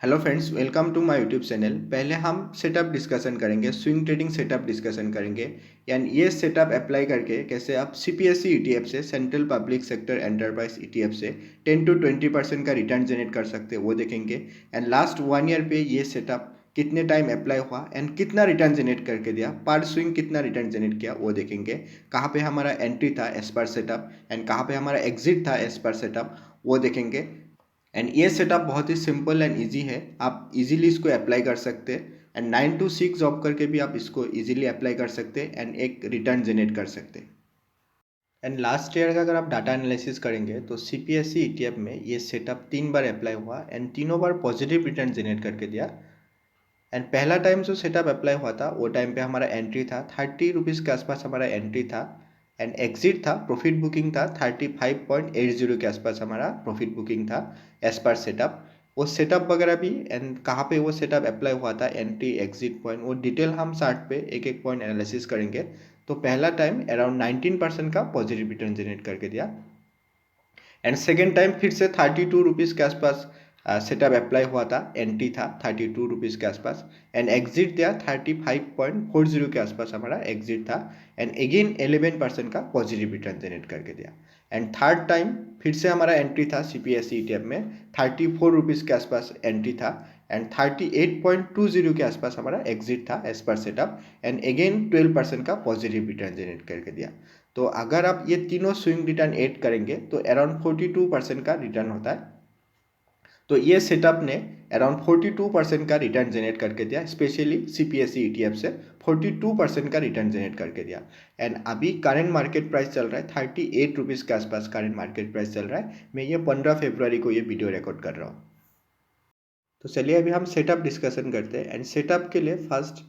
Hello friends, welcome to my YouTube channel. पहले हम setup discussion करेंगे, स्विंग ट्रेडिंग सेटअप डिस्कशन करेंगे। And ये सेटअप अप्लाई करके कैसे आप सीपीएससी ईटीएफ से, central public sector enterprise ETF से 10 to 20% का रिटर्न जनरेट कर सकते हैं, वो देखेंगे। एंड लास्ट 1 ईयर पे ये सेटअप कितने टाइम अप्लाई हुआ एंड कितना रिटर्न जनरेट करके दिया, पर स्विंग कितना रिटर्न जनरेट किया वो देखेंगे। कहाँ पे हमारा एंट्री था एज पर सेटअप एंड कहाँ पे हमारा एग्जिट था एज पर सेटअप, वो देखेंगे। एंड ये सेटअप बहुत ही सिंपल एंड इजी है, आप इजीली इसको अप्लाई कर सकते हैं। एंड 9 to 6 जॉब करके भी आप इसको इजीली अप्लाई कर सकते हैं एंड एक रिटर्न जनरेट कर सकते हैं। एंड लास्ट ईयर का अगर आप डाटा एनालिसिस करेंगे तो सीपीएससी ईटीएफ में ये सेटअप 3 बार अप्लाई हुआ एंड तीनों बार पॉजिटिव रिटर्न जनरेट करके दिया। एंड पहला टाइम जो सेटअप अप्लाई हुआ था वो टाइम पे हमारा एंट्री था 30 रुपीज़ के आसपास, हमारा एंट्री था। एंड एग्जिट था, प्रॉफिट बुकिंग था 35.80 के आसपास, हमारा प्रॉफिट बुकिंग था एज पर सेटअप। वो सेटअप वगैरह भी एंड कहाँ पे वो सेटअप अप्लाई हुआ था, एंट्री एग्जिट पॉइंट, वो डिटेल हम चार्ट पे एक एक पॉइंट एनालिसिस करेंगे। तो पहला टाइम अराउंड 19% का पॉजिटिव रिटर्न जनरेट करके दिया। एंड सेकेंड टाइम फिर से 32 रुपीज़ के आसपास सेटअप अप्लाई हुआ था, एंट्री था 32 रुपीज़ के आसपास। एंड एग्जिट दिया 35.40 के आसपास, हमारा एग्जिट था। एंड अगेन 11% का पॉजिटिव रिटर्न जनरेट करके दिया। एंड थर्ड टाइम फिर से हमारा एंट्री था सीपीएससी ईटीएफ में 34 रुपीज़ के आसपास एंट्री था। एंड 38.20 के आसपास हमारा एग्जिट था as per setup. And again 12% का पॉजिटिव रिटर्न जनरेट करके दिया। तो अगर आप ये तीनों स्विंग रिटर्न ऐड करेंगे तो अराउंड 42% का रिटर्न होता है। तो ये सेटअप ने अराउंड 42% का रिटर्न जनरेट करके दिया, स्पेशली सीपीएससी ईटीएफ से 42% का रिटर्न जनरेट करके दिया। एंड अभी करंट मार्केट प्राइस चल रहा है 38 रुपीज़ के आसपास, करंट मार्केट प्राइस चल रहा है। मैं ये 15 फरवरी को ये वीडियो रिकॉर्ड कर रहा हूँ। तो चलिए अभी हम सेटअप डिस्कशन करते हैं। एंड सेटअप के लिए फर्स्ट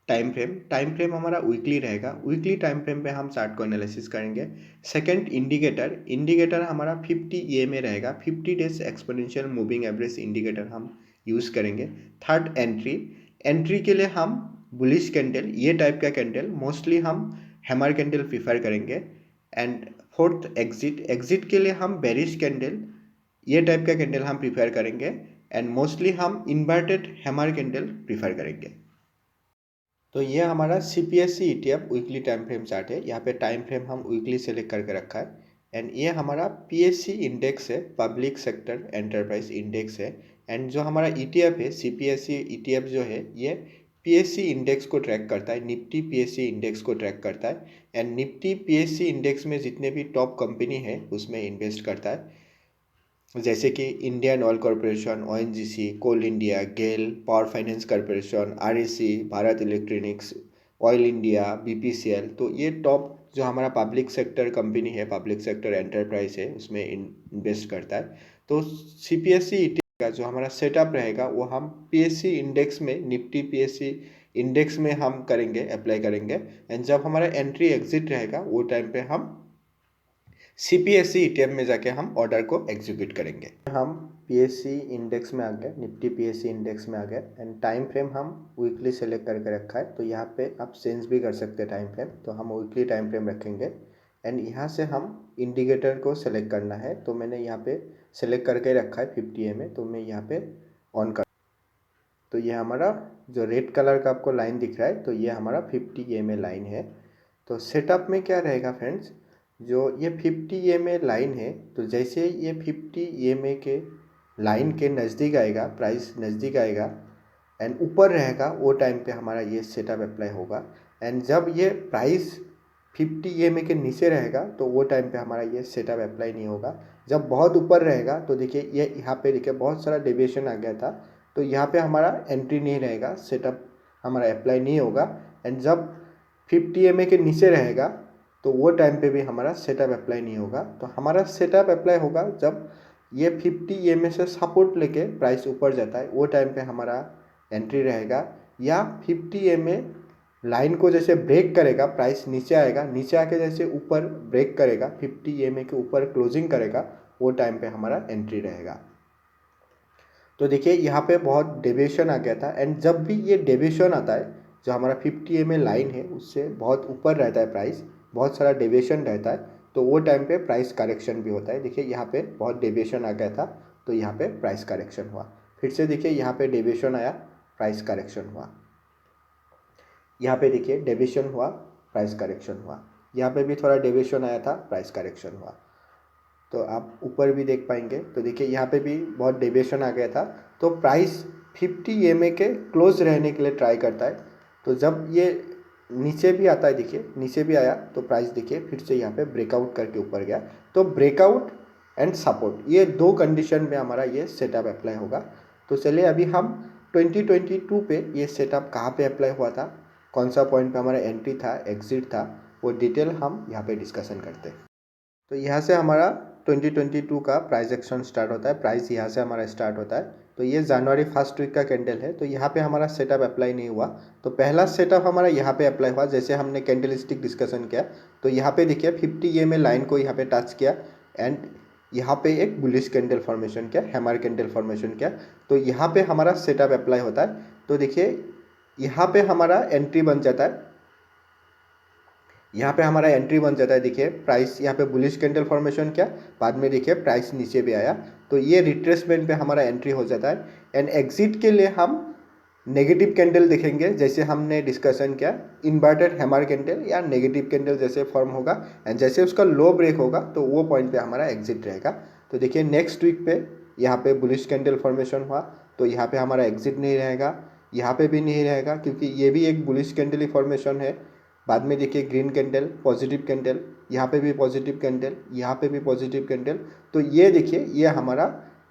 टाइम फ्रेम हमारा वीकली रहेगा। वीकली टाइम फ्रेम पे हम चार्ट को एनालिसिस करेंगे। सेकंड इंडिकेटर हमारा 50 EMA रहेगा, 50 days exponential moving average indicator हम यूज़ करेंगे। थर्ड एंट्री के लिए हम बुलिश कैंडल, ये टाइप का कैंडल मोस्टली हम हैमर कैंडल प्रीफर करेंगे। एंड फोर्थ एग्जिट के लिए हम बेरिश कैंडल, ये टाइप का कैंडल हम प्रीफर करेंगे। एंड मोस्टली हम इन्वर्टेड हैमर कैंडल प्रीफर करेंगे। तो ये हमारा CPSC ETF weekly time frame chart है। यहाँ पे टाइम फ्रेम हम वीकली सेलेक्ट करके रखा है। एंड ये हमारा पीएससी इंडेक्स है, पब्लिक सेक्टर एंटरप्राइज इंडेक्स है। एंड जो हमारा ईटीएफ है, सीपीएससी ईटीएफ जो है, ये पीएससी इंडेक्स को ट्रैक करता है, निफ्टी पीएससी इंडेक्स को ट्रैक करता है। एंड निफ्टी पीएससी इंडेक्स में जितने भी टॉप कंपनी है उसमें इन्वेस्ट करता है, जैसे कि Indian oil corporation, ONGC, coal India, GAIL, power finance corporation, REC, Bharat electronics, oil India, BPCL. तो ये टॉप जो हमारा पब्लिक सेक्टर कंपनी है, पब्लिक सेक्टर एंटरप्राइज है, उसमें इन्वेस्ट करता है। तो सीपीएससी ईटी का जो हमारा सेटअप रहेगा वो हम पीएससी इंडेक्स में, निफ्टी पीएससी इंडेक्स में हम करेंगे, अप्लाई करेंगे। एंड जब हमारा एंट्री एग्जिट रहेगा वो टाइम पे हम सीपीएससी ईटीएफ में जाके हम ऑर्डर को एग्जीक्यूट करेंगे। हम पीएससी इंडेक्स में आ गए, निफ्टी पीएससी इंडेक्स में आ गए। एंड टाइम फ्रेम हम वीकली सेलेक्ट करके रखा है, तो यहाँ पे आप चेंज भी कर सकते हैं टाइम फ्रेम। तो हम वीकली टाइम फ्रेम रखेंगे। एंड यहाँ से हम इंडिकेटर को सेलेक्ट करना है, तो मैंने यहाँ पे सेलेक्ट करके रखा है 50 EMA, तो मैं यहाँ पे ऑन कर। तो ये हमारा जो रेड कलर का आपको लाइन दिख रहा है, तो ये हमारा 50 EMA लाइन है। तो सेटअप में क्या रहेगा फ्रेंड्स, जो ये 50 EMA लाइन है, तो जैसे ये 50 EMA के लाइन के नज़दीक आएगा, प्राइस नज़दीक आएगा एंड ऊपर रहेगा, वो टाइम पे हमारा ये सेटअप अप्लाई होगा। एंड जब ये प्राइस 50 EMA के नीचे रहेगा तो वो टाइम पे हमारा ये सेटअप अप्लाई नहीं होगा। जब बहुत ऊपर रहेगा तो देखिए ये यहाँ पे देखिए बहुत सारा डेविएशन आ गया था, तो यहाँ पे हमारा एंट्री नहीं रहेगा, सेटअप हमारा अप्लाई नहीं होगा। एंड जब 50 EMA के नीचे रहेगा तो वो टाइम पे भी हमारा सेटअप अप्लाई नहीं होगा। तो हमारा सेटअप अप्लाई होगा जब ये 50 EMA से सपोर्ट लेके प्राइस ऊपर जाता है, वो टाइम पे हमारा एंट्री रहेगा। या 50 EMA लाइन को जैसे ब्रेक करेगा, प्राइस नीचे आएगा, नीचे आके जैसे ऊपर ब्रेक करेगा, 50 EMA के ऊपर क्लोजिंग करेगा, वो टाइम पे हमारा एंट्री रहेगा। तो देखिए यहाँ पे बहुत डेविएशन आ गया था। एंड जब भी ये डेविएशन आता है, जो हमारा 50 EMA लाइन है उससे बहुत ऊपर रहता है प्राइस, बहुत सारा डेविएशन रहता है, तो वो टाइम पे प्राइस करेक्शन भी होता है। देखिए यहाँ पे बहुत डेविएशन आ गया था, तो यहाँ पे प्राइस करेक्शन हुआ। फिर से देखिए यहाँ पे डेविएशन आया, प्राइस करेक्शन हुआ, यहाँ पे देखिए डेविएशन हुआ, प्राइस करेक्शन हुआ, यहाँ पे भी थोड़ा डेविएशन आया था, प्राइस करेक्शन हुआ। तो आप ऊपर भी देख पाएंगे, तो देखिए यहाँ पे भी बहुत डेविएशन आ गया था। तो प्राइस 50 EMA के क्लोज रहने के लिए ट्राई करता है। तो जब ये नीचे भी आता है, देखिए नीचे भी आया, तो प्राइस देखिए फिर से यहाँ पे ब्रेकआउट करके ऊपर गया। तो ब्रेकआउट एंड सपोर्ट, ये दो कंडीशन में हमारा ये सेटअप अप्लाई होगा। तो चलिए अभी हम 2022 पे ये सेटअप कहाँ पे अप्लाई हुआ था, कौन सा पॉइंट पे हमारा एंट्री था, एग्जिट था, वो डिटेल हम यहाँ पे डिस्कशन करते हैं। तो यहाँ से हमारा 2022 का प्राइस एक्शन स्टार्ट होता है, प्राइस यहाँ से हमारा स्टार्ट होता है। तो ये जनवरी फर्स्ट वीक का कैंडल है, तो यहाँ पे हमारा सेटअप अप्लाई नहीं हुआ। तो पहला सेटअप हमारा यहाँ पे अप्लाई हुआ, जैसे हमने कैंडलस्टिक डिस्कशन किया। तो यहाँ पे देखिए 50 EMA लाइन को यहाँ पे टच किया एंड यहाँ पे एक बुलिश कैंडल फॉर्मेशन किया, हैमर कैंडल फॉर्मेशन किया। तो यहाँ पे हमारा सेटअप अप्लाई होता है। तो देखिए यहाँ पे हमारा एंट्री बन जाता है, यहाँ पे हमारा एंट्री बन जाता है। देखिए प्राइस यहाँ पे बुलिश कैंडल फॉर्मेशन किया, बाद में देखिए प्राइस नीचे भी आया, तो ये रिट्रेसमेंट पे हमारा एंट्री हो जाता है। एंड एग्जिट के लिए हम नेगेटिव कैंडल देखेंगे, जैसे हमने डिस्कशन किया, इन्वर्टेड हैमर कैंडल या नेगेटिव कैंडल जैसे फॉर्म होगा, एंड जैसे उसका लो ब्रेक होगा तो वो पॉइंट पे हमारा एग्जिट रहेगा। तो देखिए नेक्स्ट वीक पे यहाँ पे बुलिश कैंडल फॉर्मेशन हुआ, तो यहाँ पे हमारा एग्जिट नहीं रहेगा, यहाँ पे भी नहीं रहेगा, क्योंकि ये भी एक बुलिश कैंडल ही फॉर्मेशन है। बाद में देखिए ग्रीन कैंडल, पॉजिटिव कैंडल, यहाँ पे भी पॉजिटिव कैंडल, यहाँ पे भी पॉजिटिव कैंडल। तो ये देखिए ये हमारा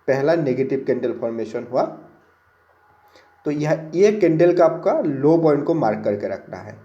पहला नेगेटिव कैंडल फॉर्मेशन हुआ। तो यह ये कैंडल का आपका लो पॉइंट को मार्क करके रखना है।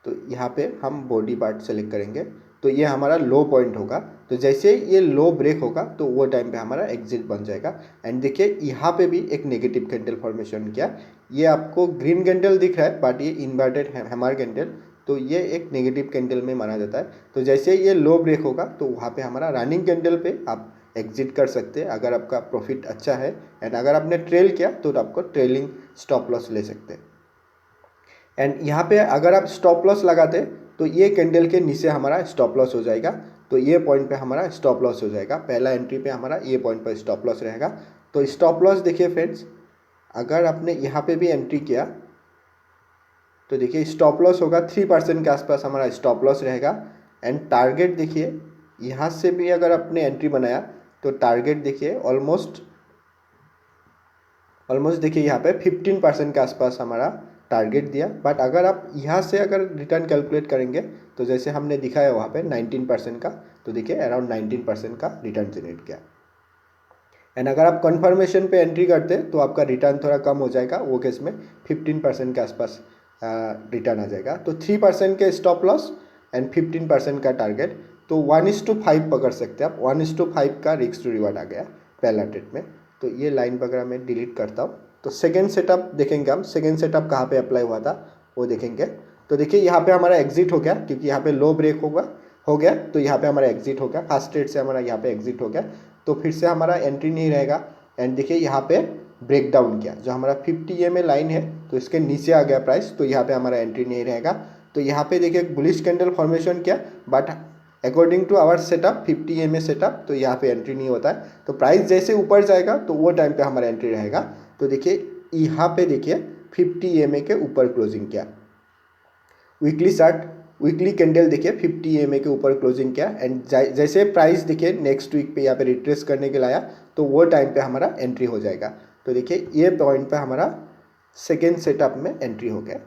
तो यहाँ पे हम बॉडी पार्ट सेलेक्ट करेंगे, तो ये हमारा लो पॉइंट होगा। तो जैसे ये लो ब्रेक होगा तो वो टाइम पे हमारा एग्जिट बन जाएगा। एंड देखिए यहाँ पे भी एक नेगेटिव कैंडल फॉर्मेशन किया, ये आपको ग्रीन कैंडल दिख रहा है बट ये इन्वर्टेड हैमर कैंडल, तो ये एक नेगेटिव कैंडल में माना जाता है। तो जैसे ये लो ब्रेक होगा तो वहाँ पे हमारा रनिंग कैंडल पे आप एग्जिट कर सकते हैं अगर आपका प्रॉफिट अच्छा है। एंड अगर आपने ट्रेल किया तो आपको ट्रेलिंग स्टॉप लॉस ले सकते हैं। एंड यहाँ पे अगर आप स्टॉप लॉस लगाते तो ये कैंडल के नीचे हमारा स्टॉप लॉस हो जाएगा, तो ये पॉइंट पे हमारा स्टॉप लॉस हो जाएगा। पहला एंट्री पे हमारा ये पॉइंट पर स्टॉप लॉस रहेगा। तो स्टॉप लॉस देखिए फ्रेंड्स, अगर आपने यहाँ पे भी एंट्री किया तो देखिए स्टॉप लॉस होगा 3% के आसपास हमारा स्टॉप लॉस रहेगा। एंड टारगेट देखिए यहाँ से भी अगर आपने एंट्री बनाया तो टारगेट देखिए ऑलमोस्ट देखिए यहाँ पे 15% के आसपास हमारा टारगेट दिया। बट अगर आप यहाँ से अगर रिटर्न कैलकुलेट करेंगे तो जैसे हमने दिखाया वहाँ पे 19% का, तो देखिए अराउंड 19% का रिटर्न जनरेट किया। एंड अगर आप कन्फर्मेशन पे एंट्री करते तो आपका रिटर्न थोड़ा कम हो जाएगा, वो केस में 15% के आसपास रिटर्न आ जाएगा। तो 3% के स्टॉप लॉस एंड 15% का टारगेट, तो 1:5 पकड़ सकते हैं आप। 1:5 का रिस्क टू रिवार्ड आ गया पहला ट्रेड में। तो ये लाइन वगैरह मैं डिलीट करता हूँ। तो सेकेंड सेटअप देखेंगे हम, सेकेंड सेटअप कहाँ पे अप्लाई हुआ था वो देखेंगे। तो देखिए यहाँ पे हमारा एग्जिट हो गया, क्योंकि यहाँ पे लो ब्रेक हो गया, तो यहाँ पे हमारा एग्जिट हो गया, फर्स्ट ट्रेड से हमारा यहाँ पे एग्जिट हो गया। तो फिर से हमारा एंट्री नहीं रहेगा। एंड देखिए यहाँ पे ब्रेक डाउन किया, जो हमारा 50 EMA लाइन है तो इसके नीचे आ गया प्राइस, तो यहाँ पे हमारा एंट्री नहीं रहेगा। तो यहाँ पे देखिए बुलिश कैंडल फॉर्मेशन किया, but according to our setup 50 EMA setup, तो यहाँ पे एंट्री नहीं होता है। तो प्राइस जैसे ऊपर जाएगा तो वो टाइम पे हमारा एंट्री रहेगा। तो देखिए यहाँ पे देखिए 50 EMA के ऊपर क्लोजिंग किया, वीकली चार्ट, वीकली कैंडल देखिए 50 EMA के ऊपर क्लोजिंग किया। एंड जैसे प्राइस देखिए नेक्स्ट वीक पे यहाँ पे रिट्रेस करने के लाया, तो वो टाइम पे हमारा एंट्री हो जाएगा। तो देखिए ये पॉइंट पे हमारा सेकेंड सेटअप में एंट्री हो गया।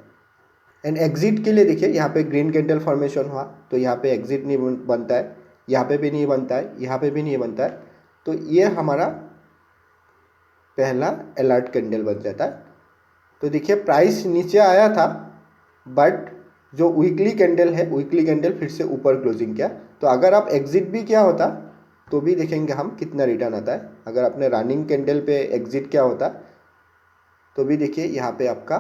एंड एग्जिट के लिए देखिए यहाँ पे ग्रीन कैंडल फॉर्मेशन हुआ, तो यहाँ पे एग्जिट नहीं बनता है, यहाँ पे भी नहीं बनता है, यहाँ पे भी नहीं बनता है। तो ये हमारा पहला अलर्ट कैंडल बन जाता है। तो देखिए प्राइस नीचे आया था, बट जो वीकली कैंडल है, वीकली कैंडल फिर से ऊपर क्लोजिंग किया। तो अगर आप एग्जिट भी किया होता तो भी देखेंगे हम कितना रिटर्न आता है। अगर आपने रनिंग कैंडल पे एग्जिट किया होता तो भी देखिए यहाँ पे आपका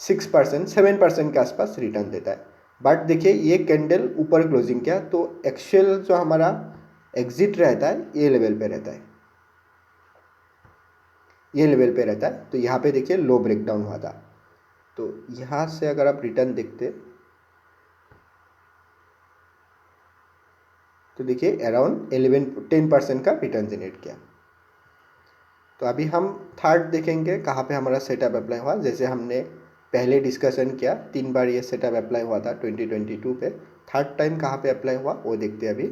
6% 7% के आसपास रिटर्न देता है। बट देखिए ये कैंडल ऊपर क्लोजिंग किया, तो एक्चुअल जो हमारा एग्जिट रहता है ये लेवल पे रहता है, ये लेवल पे रहता है। तो यहाँ पे देखिए लो ब्रेकडाउन हुआ था। तो यहाँ से अगर आप रिटर्न देखते तो देखिए अराउंड 10% का रिटर्न जनरेट किया। तो अभी हम थर्ड देखेंगे कहाँ पे हमारा सेटअप अप्लाई हुआ। जैसे हमने पहले डिस्कशन किया 3 बार ये सेटअप अप्लाई हुआ था 2022 पे, थर्ड टाइम कहाँ पे अप्लाई हुआ वो देखते हैं अभी।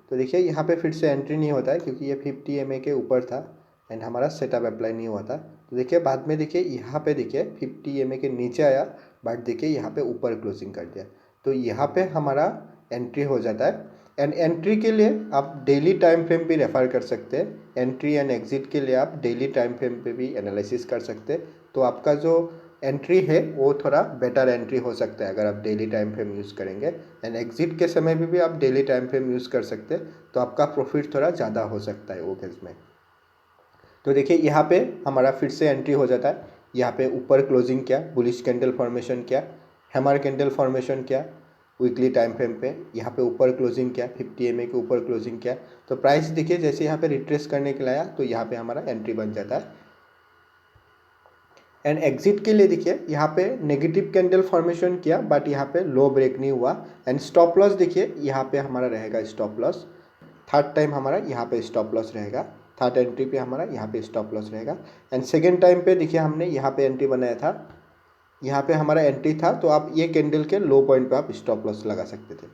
तो देखिए यहाँ पे फिर से एंट्री नहीं होता है क्योंकि ये 50 MA के ऊपर था एंड हमारा सेटअप अप्लाई नहीं हुआ था। तो देखिए बाद में देखिए यहाँ पे देखिए 50 MA के नीचे आया, बट देखिए यहाँ पे ऊपर क्लोजिंग कर दिया, तो यहाँ पे हमारा एंट्री हो जाता है। एंड एंट्री के लिए आप डेली टाइम फ्रेम भी रेफर कर सकते हैं। एंट्री एंड एग्जिट के लिए आप डेली टाइम फ्रेम पे भी एनालिसिस कर सकते हैं, तो आपका जो एंट्री है वो थोड़ा बेटर एंट्री हो सकता है अगर आप डेली टाइम फ्रेम यूज़ करेंगे। एंड एग्जिट के समय भी आप डेली टाइम फ्रेम यूज़ कर सकते हैं, तो आपका प्रॉफिट थोड़ा ज़्यादा हो सकता है वो केस में। तो देखिए यहाँ पे हमारा फिर से एंट्री हो जाता है। यहाँ पे ऊपर क्लोजिंग किया, बुलिश कैंडल फॉर्मेशन किया, हैमर कैंडल फॉर्मेशन किया वीकली टाइम फ्रेम पे, यहाँ पे ऊपर क्लोजिंग किया, 50 MA के ऊपर क्लोजिंग किया। तो प्राइस देखिए जैसे यहाँ पे रिट्रेस करने के लिए आया तो यहाँ पे हमारा एंट्री बन जाता है। एंड एग्जिट के लिए देखिए यहाँ पे नेगेटिव कैंडल फॉर्मेशन किया, बट यहाँ पे लो ब्रेक नहीं हुआ। एंड स्टॉप लॉस देखिए यहाँ पे हमारा रहेगा स्टॉप लॉस, थर्ड टाइम हमारा यहाँ पे स्टॉप लॉस रहेगा, थर्ड एंट्री पे हमारा यहाँ पे स्टॉप लॉस रहेगा। एंड सेकेंड टाइम पे देखिए हमने यहाँ पे एंट्री बनाया था, यहाँ पे हमारा एंट्री था, तो आप ये कैंडल के लो पॉइंट पे आप स्टॉप लॉस लगा सकते थे।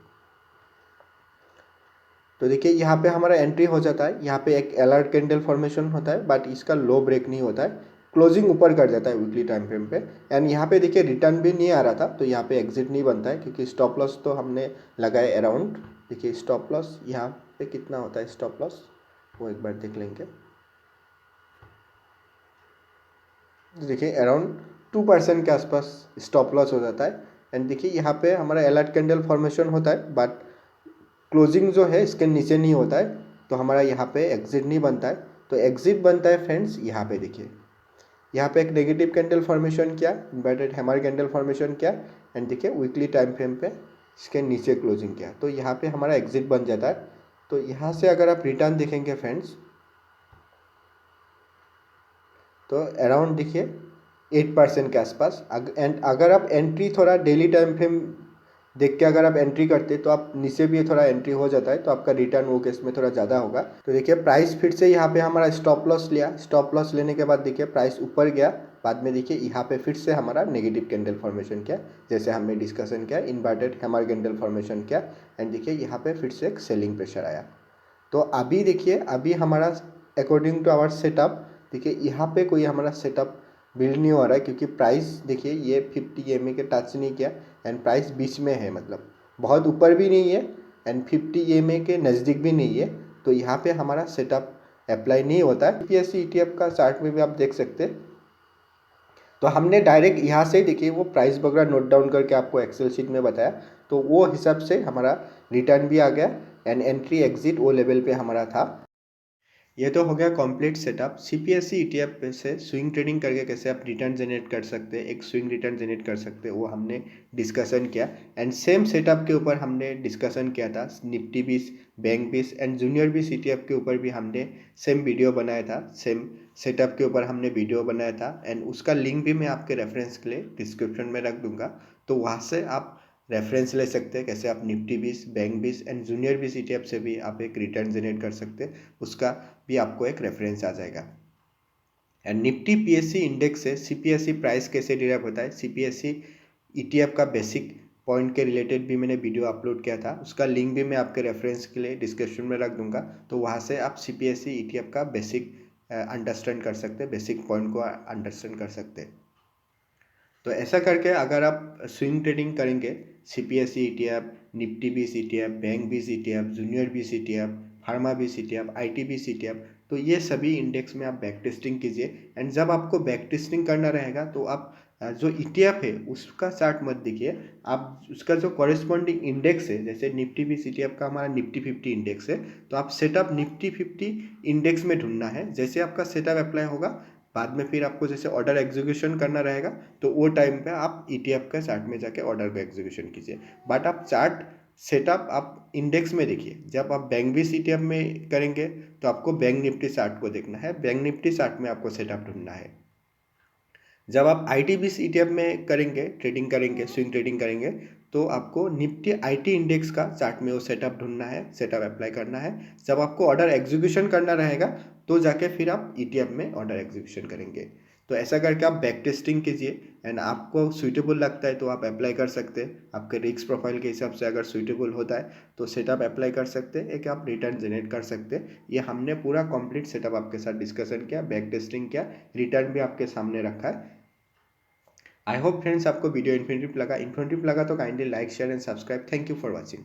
तो देखिए यहाँ पे हमारा एंट्री हो जाता है, यहाँ पे एक अलर्ट कैंडल फॉर्मेशन होता है, बट इसका लो ब्रेक नहीं होता है, क्लोजिंग ऊपर कर जाता है वीकली टाइम फ्रेम पे। एंड यहाँ पे देखिए रिटर्न भी नहीं आ रहा था, तो यहाँ पे एग्जिट नहीं बनता है क्योंकि स्टॉप लॉस तो हमने लगाए अराउंड। देखिए स्टॉप लॉस यहाँ पे कितना होता है स्टॉप लॉस, वो एक बार देख लेंगे। देखिए अराउंड 2% के आसपास स्टॉप लॉस हो जाता है। एंड देखिए यहाँ पे हमारा अलर्ट कैंडल फॉर्मेशन होता है, बट क्लोजिंग जो है इसके नीचे नहीं होता है, तो हमारा यहाँ पे एग्जिट नहीं बनता है। तो एग्जिट बनता है फ्रेंड्स यहाँ पे देखिए, यहाँ पे एक नेगेटिव कैंडल फॉर्मेशन किया, इन्वर्टेड हैमर कैंडल फॉर्मेशन किया, एंड देखिए वीकली टाइम फ्रेम पे इसके नीचे क्लोजिंग किया, तो यहाँ पे हमारा एग्जिट बन जाता है। तो यहाँ से अगर आप रिटर्न देखेंगे फ्रेंड्स, तो अराउंड देखिए 8% के आसपास। एंड अगर आप एंट्री थोड़ा डेली टाइम फ्रेम देख के अगर आप एंट्री करते तो आप नीचे भी थोड़ा एंट्री हो जाता है, तो आपका रिटर्न वो केस में थोड़ा ज़्यादा होगा। तो देखिए प्राइस फिर से यहाँ पे हमारा स्टॉप लॉस लिया, स्टॉप लॉस लेने के बाद देखिए प्राइस ऊपर गया, बाद में देखिए यहाँ पे फिर से हमारा नेगेटिव कैंडल फॉर्मेशन किया, जैसे हमने डिस्कशन किया, इन्वर्टेड हैमर कैंडल फॉर्मेशन किया, एंड देखिए यहाँ पे फिर से एक सेलिंग प्रेशर आया। तो अभी देखिए अभी हमारा अकॉर्डिंग टू आवर सेटअप देखिए यहाँ पे कोई हमारा सेटअप बिल्ड नहीं हो रहा है, क्योंकि प्राइस देखिए ये 50 MA के टच नहीं किया, एंड प्राइस बीच में है, मतलब बहुत ऊपर भी नहीं है एंड 50 MA के नज़दीक भी नहीं है। तो यहाँ पे हमारा सेटअप अप्लाई नहीं होता है। CPSE ETF का चार्ट में भी आप देख सकते हैं। तो हमने डायरेक्ट यहाँ से देखिए वो प्राइस वगैरह नोट डाउन करके आपको एक्सेल शीट में बताया, तो वो हिसाब से हमारा रिटर्न भी आ गया एंड एंट्री एग्जिट वो लेवल पे हमारा था। ये तो हो गया कंप्लीट सेटअप। CPSE ETF से स्विंग ट्रेडिंग करके कैसे आप रिटर्न जनरेट कर सकते हैं, एक स्विंग रिटर्न जनरेट कर सकते हैं, वो हमने डिस्कशन किया। एंड सेम सेटअप के ऊपर हमने डिस्कशन किया था Nifty 20, bank 20 and junior 20 ETF के ऊपर भी हमने सेम वीडियो बनाया था, सेम सेटअप के ऊपर हमने वीडियो बनाया था। एंड उसका लिंक भी मैं आपके रेफरेंस के लिए डिस्क्रिप्शन में रख दूंगा, तो वहाँ से आप रेफरेंस ले सकते हैं कैसे आप Nifty 20, bank 20 and junior 20 ETF से भी आप एक रिटर्न जनरेट कर सकते हैं, उसका भी आपको एक रेफरेंस आ जाएगा। एंड निफ्टी PSE इंडेक्स से CPSE प्राइस कैसे डिराइव होता है, CPSE ETF का बेसिक पॉइंट के रिलेटेड भी मैंने वीडियो अपलोड किया था, उसका लिंक भी मैं आपके रेफरेंस के लिए डिस्क्रिप्शन में रख दूंगा, तो वहाँ से आप CPSE ETF का बेसिक अंडरस्टैंड कर सकते हैं, बेसिक पॉइंट को अंडरस्टैंड कर सकते हैं। तो ऐसा करके अगर आप स्विंग ट्रेडिंग करेंगे CPSE ETF, Nifty 20 ETF, bank 20 ETF, junior 20 ETF, pharma 20 ETF, IT 20 ETF, तो ये सभी इंडेक्स में आप बैक टेस्टिंग कीजिए। एंड जब आपको बैक टेस्टिंग करना रहेगा तो आप जो ETF है उसका चार्ट मत देखिए, आप उसका जो कॉरेस्पॉन्डिंग इंडेक्स है, जैसे निफ्टी 20 ETF का हमारा निफ्टी 50 इंडेक्स है, तो आप सेटअप निफ्टी 50 इंडेक्स में ढूंढना है। जैसे आपका सेटअप अप्लाई होगा, बाद में फिर आपको जैसे ऑर्डर एग्जीक्यूशन करना रहेगा, तो वो टाइम पे आप ETF का चार्ट में जाके ऑर्डर को एग्जीक्यूशन कीजिए। बट आप चार्ट सेटअप आप इंडेक्स में देखिए। जब आप बैंक 20 ETF में करेंगे तो आपको बैंक निफ्टी चार्ट को देखना है, बैंक निफ्टी चार्ट में आपको सेटअप ढूंढना है। जब आप IT 20 ETF में करेंगे, ट्रेडिंग करेंगे, स्विंग ट्रेडिंग करेंगे, तो आपको निफ्टी आईटी इंडेक्स का चार्ट में वो सेटअप ढूंढना है, सेटअप अप्लाई करना है। जब आपको ऑर्डर एग्जीक्यूशन करना रहेगा तो जाके फिर आप ईटीएफ में ऑर्डर एग्जीक्यूशन करेंगे। तो ऐसा करके आप बैक टेस्टिंग कीजिए एंड आपको सूटेबल लगता है तो आप अप्लाई कर सकते हैं। आपके रिस्क प्रोफाइल के हिसाब से अगर सूटेबल होता है तो सेटअप अप्लाई कर सकते हैं, एक आप रिटर्न जनरेट कर सकते हैं। ये हमने पूरा कंप्लीट सेटअप आपके साथ डिस्कशन किया, बैक टेस्टिंग किया, रिटर्न भी आपके सामने रखा है। आई होप फ्रेंड्स आपको वीडियो इन्फॉर्मेटिव लगा तो kindly like share and subscribe. Thank you for watching.